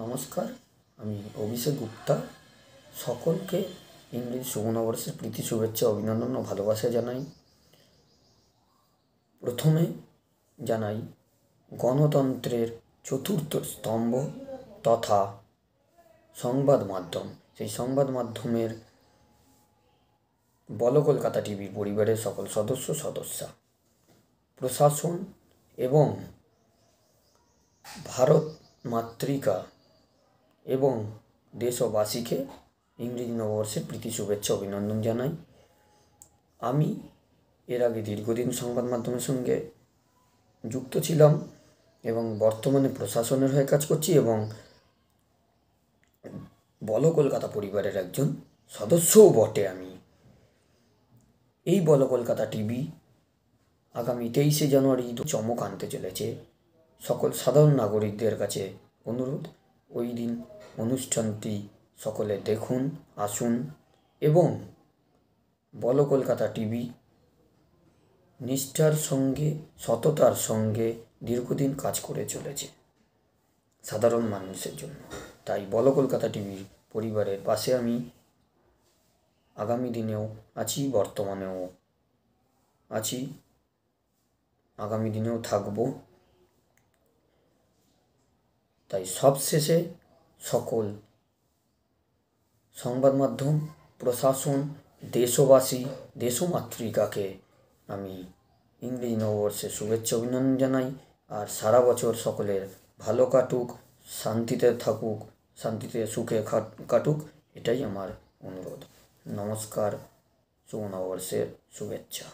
নমস্কার, আমি অভিষেক গুপ্তা। সকলকে ইংরেজি শুভ নববর্ষের প্রীতি শুভেচ্ছা, অভিনন্দন ও ভালোবাসা জানাই। প্রথমে জানাই গণতন্ত্রের চতুর্থ স্তম্ভ তথা সংবাদ মাধ্যম, সেই সংবাদ মাধ্যমের বলো কলকাতা টিভির পরিবারের সকল সদস্যা, প্রশাসন এবং ভারত মাতৃকা এবং দেশবাসীকে ইংরেজি নববর্ষের প্রীতি শুভেচ্ছা অভিনন্দন জানাই। আমি এর আগে দীর্ঘদিন সংবাদ মাধ্যমের সঙ্গে যুক্ত ছিলাম এবং বর্তমানে প্রশাসনের হয়ে কাজ করছি এবং বলো কলকাতা পরিবারের একজন সদস্যও বটে। আমি এই বলো কলকাতা টিভি আগামী 23শে জানুয়ারি চমক আনতে চলেছে। সকল সাধারণ নাগরিকদের কাছে অনুরোধ, ওই দিন অনুষ্ঠানটি সকলে দেখুন, আসুন এবং বলো কলকাতা টিভি নিষ্ঠার সঙ্গে, সততার সঙ্গে দীর্ঘদিন কাজ করে চলেছে সাধারণ মানুষের জন্য। তাই বলো কলকাতা টিভির পরিবারের পাশে আমি আগামী দিনেও আছি, বর্তমানেও আছি, আগামী দিনেও থাকব। তাই সবশেষে সকল সংবাদ মাধ্যম, প্রশাসন, দেশবাসী, দেশমাতৃকাকে আমি ইংরেজি নববর্ষের শুভেচ্ছা অভিনন্দন জানাই। আর সারা বছর সকলের ভালো কাটুক, শান্তিতে থাকুক, শান্তিতে সুখে কাটুক, এটাই আমার অনুরোধ। নমস্কার, শুভ নববর্ষের শুভেচ্ছা।